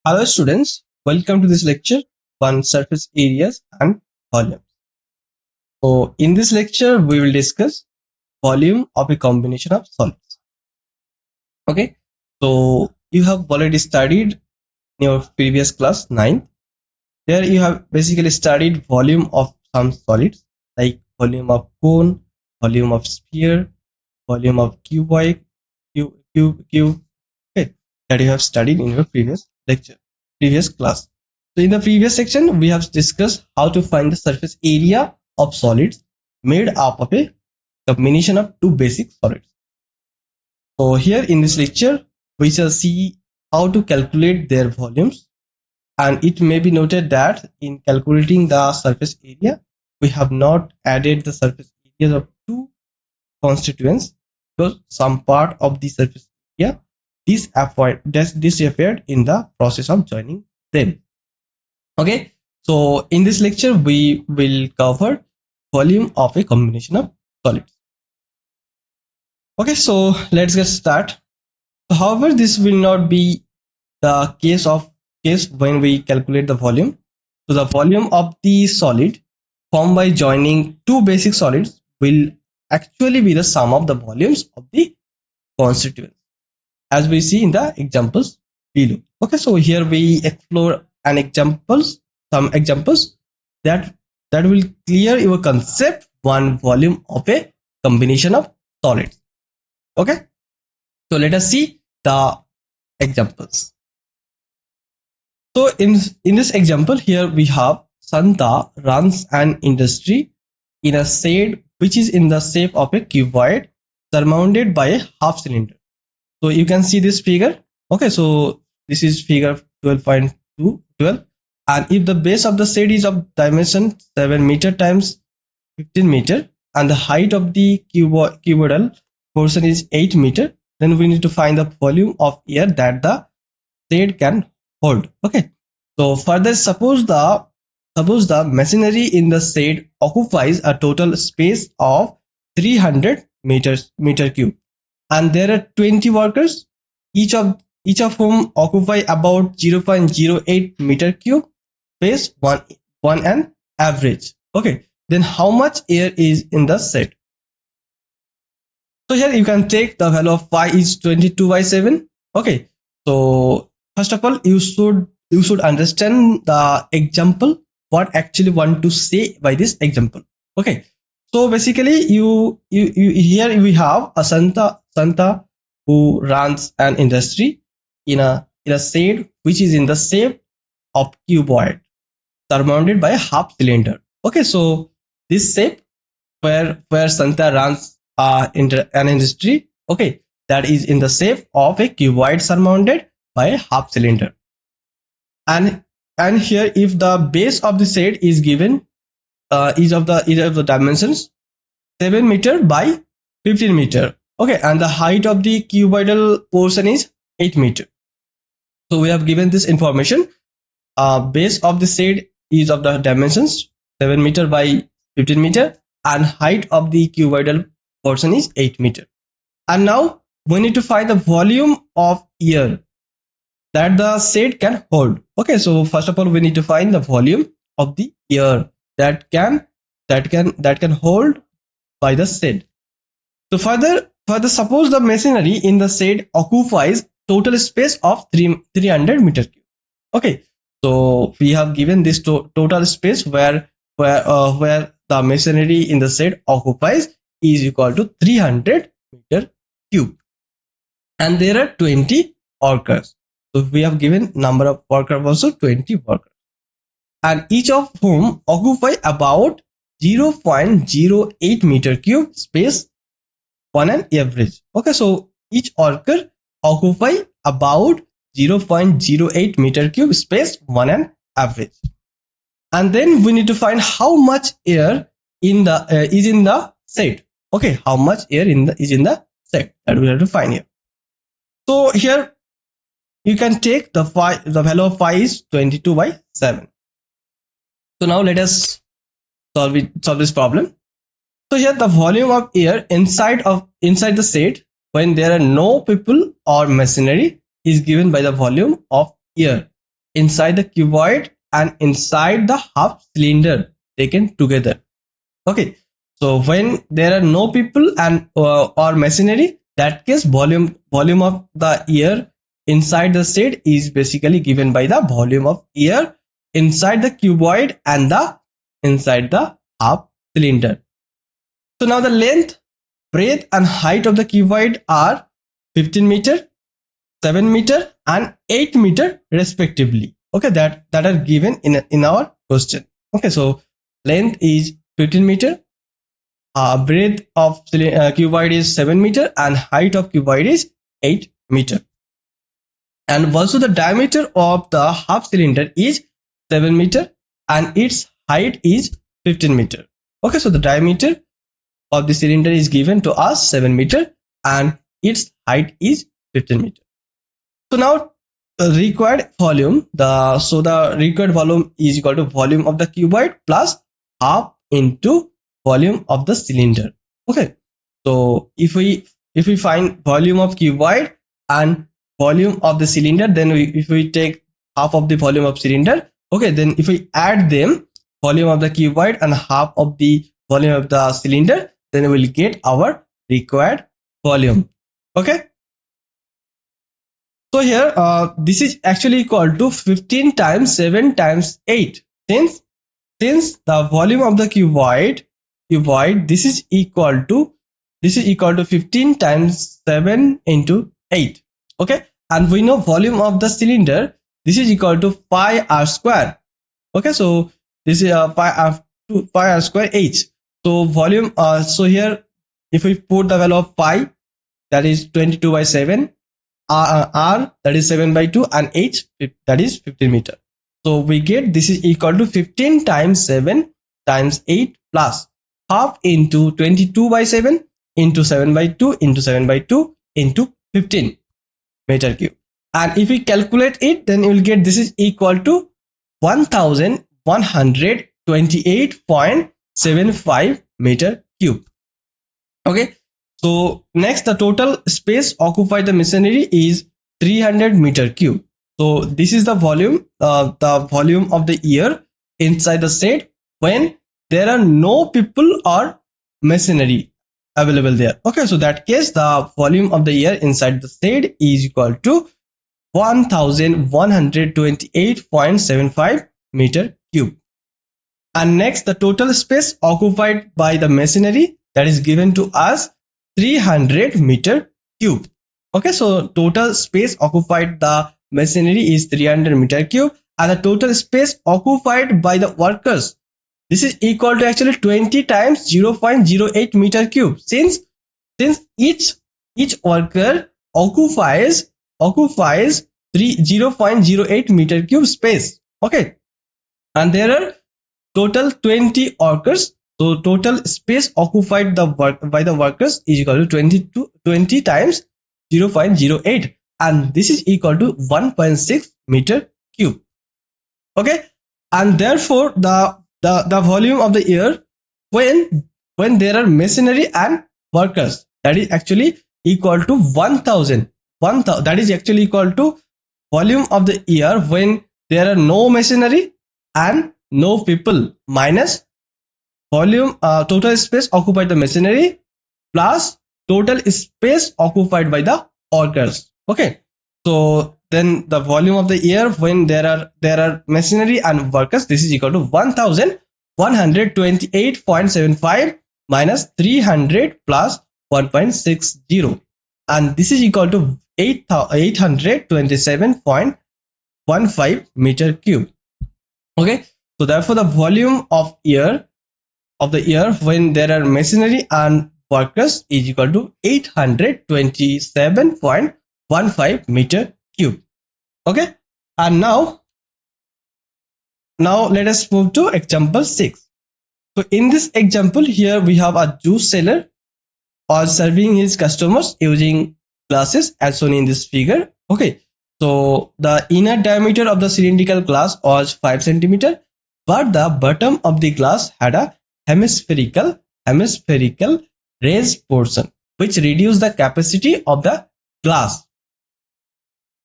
Hello students, welcome to this lecture on surface areas and volumes. So in this lecture we will discuss volume of a combination of solids. Okay, so you have already studied in your previous class 9. There you have basically studied volume of some solids like volume of cone, volume of sphere, volume of cuboid, cube. Okay, that you have studied in your previous class. So in the previous section, we have discussed how to find the surface area of solids made up of a combination of two basic solids. So here in this lecture, we shall see how to calculate their volumes, and it may be noted that in calculating the surface area, we have not added the surface areas of two constituents because some part of the surface area disappeared in the process of joining them. Okay, so in this lecture we will cover volume of a combination of solids. Okay, so let's get started. However, this will not be the case when we calculate the volume. So the volume of the solid formed by joining two basic solids will actually be the sum of the volumes of the constituents, as we see in the examples below. Okay, so here we explore some examples that will clear your concept one volume of a combination of solids. Okay, so let us see the examples. So in this example here we have Santa runs an industry in a shade which is in the shape of a cuboid surmounted by a half cylinder. So you can see this figure. Okay, so this is figure 12.12, and if the base of the shade is of dimension 7 meter times 15 meter and the height of the cuboidal portion is 8 meter, then we need to find the volume of air that the shade can hold. Okay, so further, suppose the machinery in the shade occupies a total space of 300 meter cube, and there are 20 workers, each of whom occupy about 0.08 meter cube space one an average. Okay, then how much air is in the set? So here you can take the value of phi is 22/7. Okay, so first of all you should understand the example, what actually want to say by this example. Okay, so basically you here we have a Santa who runs an industry in a shade which is in the shape of cuboid surmounted by a half cylinder. Okay, so this shape where Santa runs an industry, okay, that is in the shape of a cuboid surmounted by a half cylinder. And here if the base of the shade is given is of the dimensions 7 meter by 15 meter, okay, and the height of the cuboidal portion is 8 meter. So we have given this information. Base of the shade is of the dimensions 7 meter by 15 meter and height of the cuboidal portion is 8 meter. And now we need to find the volume of air that the shade can hold. Okay, so first of all we need to find the volume of the air that can hold by the shade. So further suppose the machinery in the shade occupies total space of 300 meter cube. Okay, so we have given this total space where the machinery in the shade occupies is equal to 300 meter cube, and there are 20 workers. So we have given number of workers also 20 workers, and each of whom occupy about 0.08 meter cube space on an average. Okay, so each worker occupy about 0.08 meter cube space on an average. And then we need to find how much air is in the shade. Okay, how much air is in the shade, that we have to find here. So here you can take the value of phi is 22/7. So now let us solve this problem. So here the volume of air inside the shade when there are no people or machinery is given by the volume of air inside the cuboid and inside the half cylinder taken together. Okay, so when there are no people and or machinery, that case volume of the air inside the shed is basically given by the volume of air inside the cuboid and the inside the half cylinder. So now the length, breadth and height of the cuboid are 15 meter, 7 meter and 8 meter respectively. Okay, that are given in our question. Okay, so length is 15 meter, breadth of cuboid is 7 meter and height of cuboid is 8 meter. And also the diameter of the half cylinder is 7 meter and its height is 15 meter. Okay, so the diameter of the cylinder is given to us 7 meter and its height is 15 meter. So now the required volume, the required volume is equal to volume of the cuboid plus half into volume of the cylinder. Okay, so if we find volume of cuboid and volume of the cylinder, then if we take half of the volume of cylinder, okay, then if we add them, volume of the cuboid and half of the volume of the cylinder, then we will get our required volume. Okay, so here this is actually equal to 15 times 7 times 8. Since the volume of the cuboid this is equal to 15 times 7 into 8. Okay, and we know volume of the cylinder, this is equal to pi r square. Okay, so this is pi r square h. So volume, so here if we put the value of pi, that is 22 by 7, r that is 7 by 2 and h that is 15 meter. So we get this is equal to 15 times 7 times 8 plus half into 22 by 7 into 7 by 2 into 7 by 2 into 15 meter cube. And if we calculate it, then you will get this is equal to 1128.75 meter cube. Okay, so next the total space occupied the machinery is 300 meter cube. So this is the volume of the air inside the shed when there are no people or machinery available there. Okay, so that case the volume of the air inside the shed is equal to 1128.75 meter cube. And next the total space occupied by the machinery, that is given to us 300 meter cube. Okay, so total space occupied the machinery is 300 meter cube and the total space occupied by the workers, this is equal to actually 20 times 0.08 meter cube. Since each worker occupies 0.08 meter cube space. Okay, and there are total 20 workers, so total space occupied by the workers is equal to 20 times 0.08 and this is equal to 1.6 meter cube. Okay, and therefore the volume of the air when there are machinery and workers, that is actually equal to 1000, that is actually equal to volume of the air when there are no machinery and no people minus volume total space occupied the machinery plus total space occupied by the workers. Okay, so then the volume of the air when there are machinery and workers, this is equal to 1128.75 minus 300 plus 1.60 and this is equal to 827.15 meter cube. Okay, so therefore the volume of the air when there are machinery and workers is equal to 827.15 meter cube. Okay, and now let us move to example 6. So in this example here we have a juice seller or serving his customers using glasses as shown in this figure. Okay, so the inner diameter of the cylindrical glass was 5 centimeter, but the bottom of the glass had a hemispherical raised portion which reduced the capacity of the glass.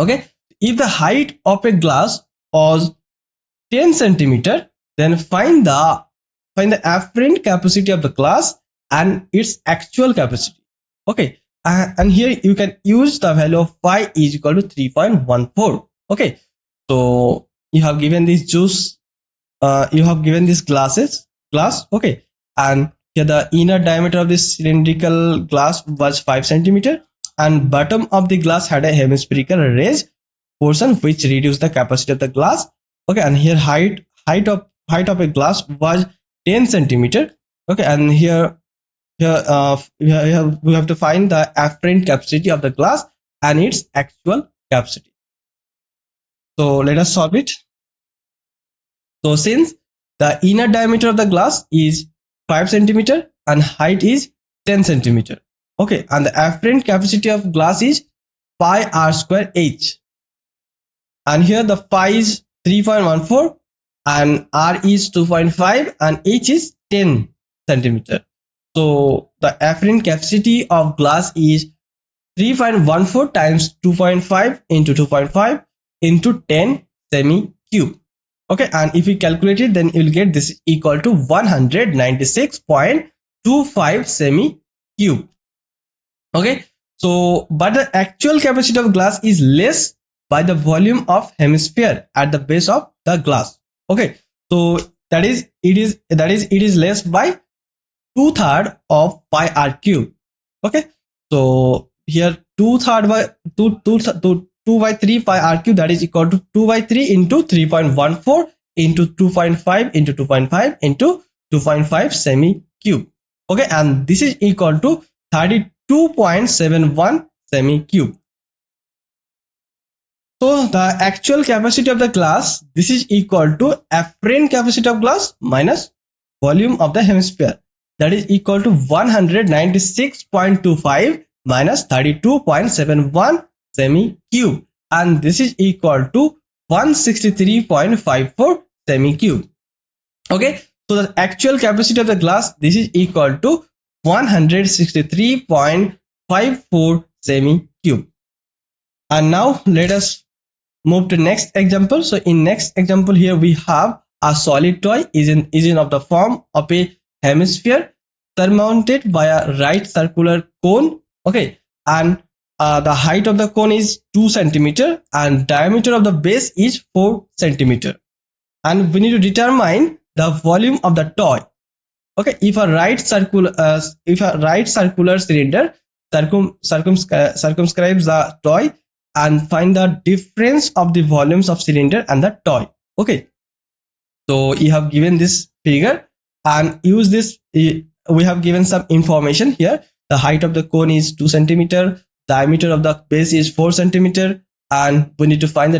Okay, if the height of a glass was 10 centimeter, then find the afferent capacity of the glass and its actual capacity. Okay, and here you can use the value of phi is equal to 3.14. Okay, so you have given this juice, you have given this glass. Okay, and here the inner diameter of this cylindrical glass was 5 centimeter, and bottom of the glass had a hemispherical raised portion which reduced the capacity of the glass. Okay, and here height of a glass was 10 centimeter. Okay, and here we have to find the afferent capacity of the glass and its actual capacity. So let us solve it. So since the inner diameter of the glass is 5 centimeter and height is 10 centimeter. Okay, and the afferent capacity of glass is pi r square h. And here the phi is 3.14 and r is 2.5 and h is 10 centimeter. So the afferent capacity of glass is 3.14 times 2.5 into 2.5 into 10 semi-cube. Okay, and if we calculate it, then you will get this equal to 196.25 semi-cube. Okay, so but the actual capacity of glass is less by the volume of hemisphere at the base of the glass. Okay, so that is it is less by 2/3 of pi r cube. Okay, so here 2/3 by 2 by 3 pi r cube, that is equal to 2 by 3 into 3.14 into 2.5 into 2.5 into 2.5 semi cube. Okay, and this is equal to 32.71 semi cube. So the actual capacity of the glass, this is equal to afferent capacity of glass minus volume of the hemisphere, that is equal to 196.25 minus 32.71 semi cube, and this is equal to 163.54 semi cube. Okay, so the actual capacity of the glass, this is equal to 163.54 semi cube. And now let us move to next example. So in next example, here we have a solid toy is in of the form of a hemisphere surmounted by a right circular cone. Okay, and the height of the cone is 2 centimeter and diameter of the base is 4 centimeter, and we need to determine the volume of the toy. Okay, if a right circular cylinder circumscribes the toy, and find the difference of the volumes of cylinder and the toy. Okay, so you have given this figure and use this. We have given some information here. The height of the cone is 2 centimeter, diameter of the base is 4 centimeter, and we need to find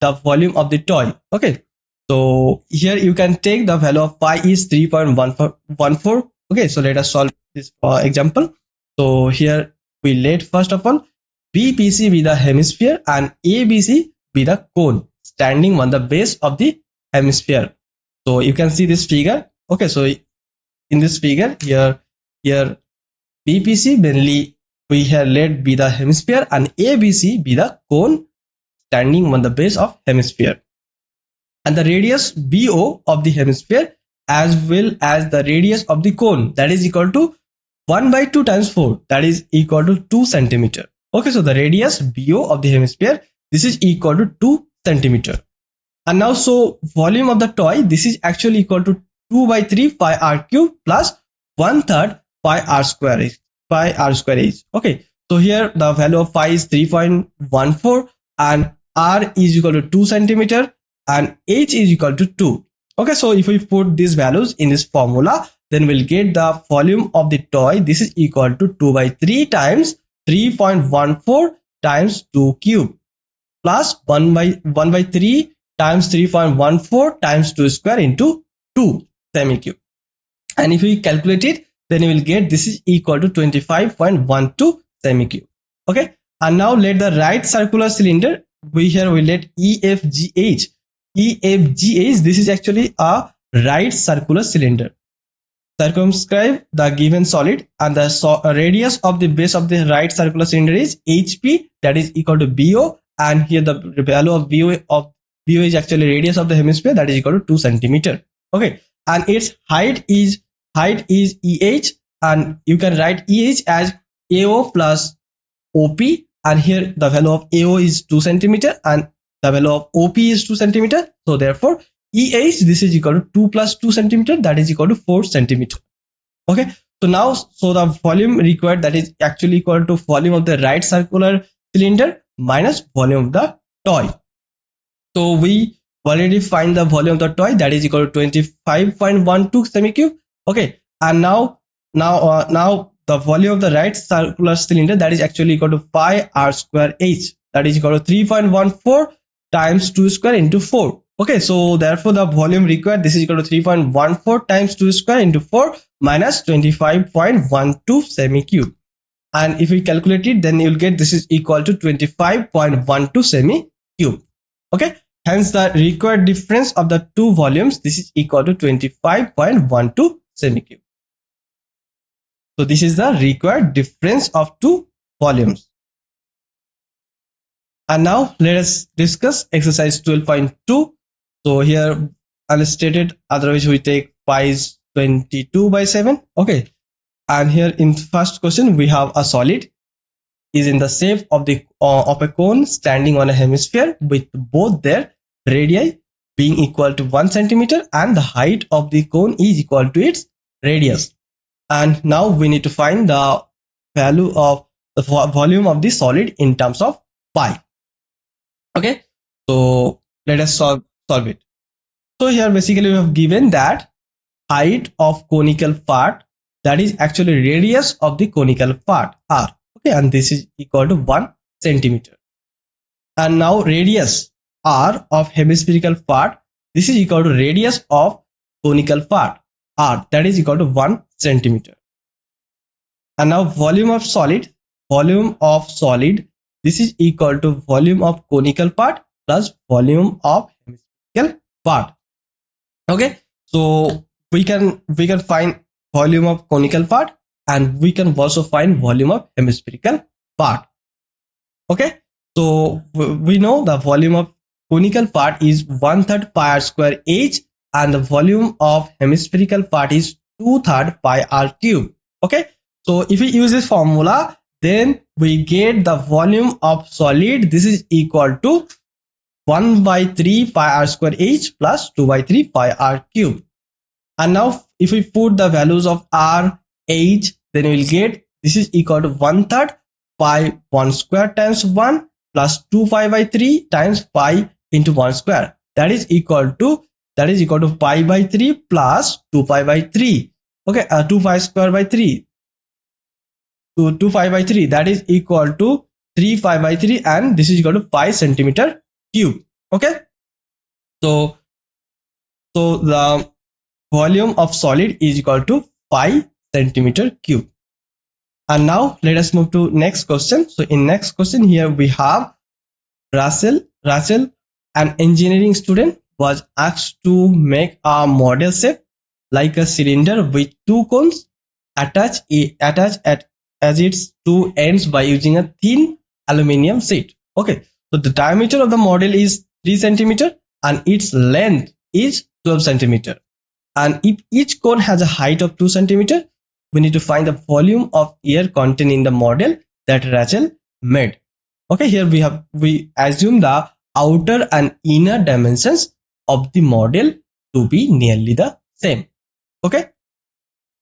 the volume of the toy. Okay, so here you can take the value of pi is 3.14. Okay, so let us solve this example. So here we let first of all BPC be the hemisphere and ABC be the cone standing on the base of the hemisphere. So you can see this figure. Okay, so in this figure here BPC mainly we have let be the hemisphere and ABC be the cone standing on the base of hemisphere, and the radius BO of the hemisphere as well as the radius of the cone, that is equal to 1 by 2 times 4, that is equal to 2 centimeter. Okay, so the radius BO of the hemisphere, this is equal to 2 centimeter. And now so volume of the toy, this is actually equal to 2 by 3 pi r cube plus 1/3 pi r square h. Okay, so here the value of phi is 3.14 and r is equal to 2 centimeter and h is equal to 2. Okay, so if we put these values in this formula, then we'll get the volume of the toy. This is equal to 2 by 3 times 3.14 times 2 cube plus 1 by 3 times 3.14 times 2 square into 2 semi cube. And if we calculate it, then you will get this is equal to 25.12 semi cube. Okay, and now let the right circular cylinder, we let EFGH. This is actually a right circular cylinder. Circumscribe the given solid, and the radius of the base of the right circular cylinder is HP, that is equal to BO, and here the value of VO is actually radius of the hemisphere, that is equal to 2 centimeter. Okay, and its height is EH, and you can write EH as AO plus OP, and here the value of AO is 2 centimeter and the value of OP is 2 centimeter. So therefore EH, this is equal to 2 plus 2 centimeter, that is equal to 4 centimeter. Okay, so now the volume required, that is actually equal to volume of the right circular cylinder minus volume of the toy. So we already find the volume of the toy, that is equal to 25.12 semi-cube. Okay, and now the volume of the right circular cylinder, that is actually equal to pi r square h, that is equal to 3.14 times 2 square into 4. Okay, so therefore the volume required, this is equal to 3.14 times 2 square into 4 minus 25.12 semi-cube. And if we calculate it, then you'll get this is equal to 25.12 semi-cube. Okay, hence the required difference of the two volumes, this is equal to 25.12 semi-cube. So this is the required difference of two volumes. And now let us discuss exercise 12.2. So here unstated, otherwise we take pi is 22/7. Okay, and here in first question we have a solid is in the shape of a cone standing on a hemisphere with both their radii being equal to 1 centimeter and the height of the cone is equal to its radius. And now we need to find the value of the volume of the solid in terms of pi. Okay, so let us solve it. So here basically we have given that height of conical part, that is actually radius of the conical part r. Okay, and this is equal to 1 centimeter. And now radius r of hemispherical part, this is equal to radius of conical part r, that is equal to 1 centimeter. And now volume of solid, this is equal to volume of conical part plus volume of hemispherical part. Okay, so we can find volume of conical part and we can also find volume of hemispherical part. Okay, so we know the volume of conical part is 1/3 pi r square h and the volume of hemispherical part is 2/3 pi r cube. Okay, so if we use this formula, then we get the volume of solid, this is equal to 1/3 pi r square h plus 2/3 pi r cube. And now if we put the values of r, h, then we will get this is equal to 1/3 pi 1 square times 1 plus 2 pi/3 times pi into 1 square, that is equal to pi/3 plus 2 pi/3. Okay, 2 pi square by 3 to 2 pi/3, that is equal to 3 pi/3, and this is equal to pi centimeter cube. Okay, so the volume of solid is equal to pi centimeter cube. And now let us move to next question. So in next question here we have Russell, an engineering student, was asked to make a model shape like a cylinder with two cones attached as its two ends by using a thin aluminium sheet. Okay, so the diameter of the model is 3 centimeter and its length is 12 centimeter. And if each cone has a height of 2 centimeter, we need to find the volume of air content in the model that Rachel made. Okay, here we assume the outer and inner dimensions of the model to be nearly the same. Okay,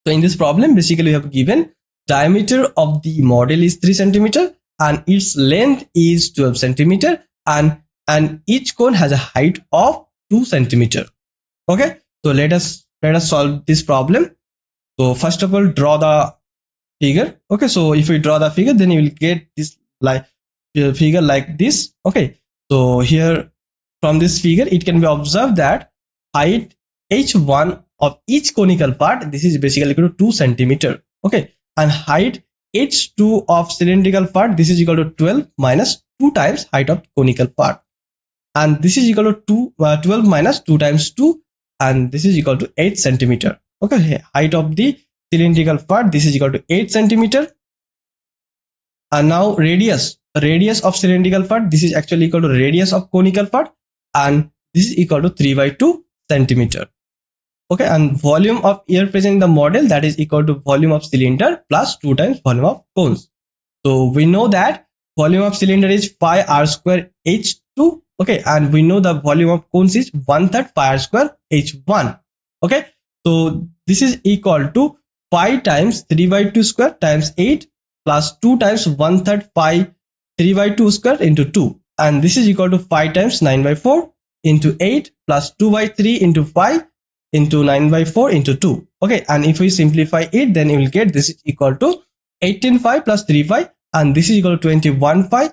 so in this problem basically we have given diameter of the model is 3 centimeter and its length is 12 centimeter and each cone has a height of 2 centimeter. Okay, so let us solve this problem. So first of all, draw the figure. Okay, so if we draw the figure, then you will get this figure like this. Okay, so here from this figure it can be observed that height h1 of each conical part, this is basically equal to 2 centimeter. Okay, and height h2 of cylindrical part, this is equal to 12 minus 2 times height of conical part, and this is equal to 12 minus 2 times 2, and this is equal to 8 centimeter. Okay, height of the cylindrical part, this is equal to 8 centimeter. And now radius radius of cylindrical part, this is actually equal to radius of conical part, and this is equal to 3/2 centimeter. Okay, and volume of air present in the model, that is equal to volume of cylinder plus 2 times volume of cones. So we know that volume of cylinder is pi r square h2. Okay, and we know the volume of cones is 1/3 pi r square h1. Okay, so this is equal to pi times 3/2 square times 8 plus 2 times 1/3 pi 3/2 square into 2, and this is equal to 5 times 9/4 into 8 plus 2/3 into 5 into 9/4 into 2. Okay, and if we simplify it, then you will get this is equal to 18 pi plus 3 pi, and this is equal to 21 pi,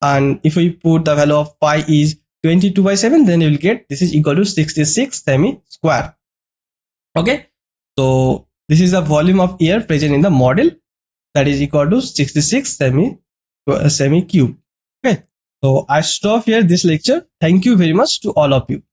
and if we put the value of pi is 22/7, then you will get this is equal to 66 semi square. Okay, so this is the volume of air present in the model, that is equal to 66 semi cube. Okay, so I stop here this lecture. Thank you very much to all of you.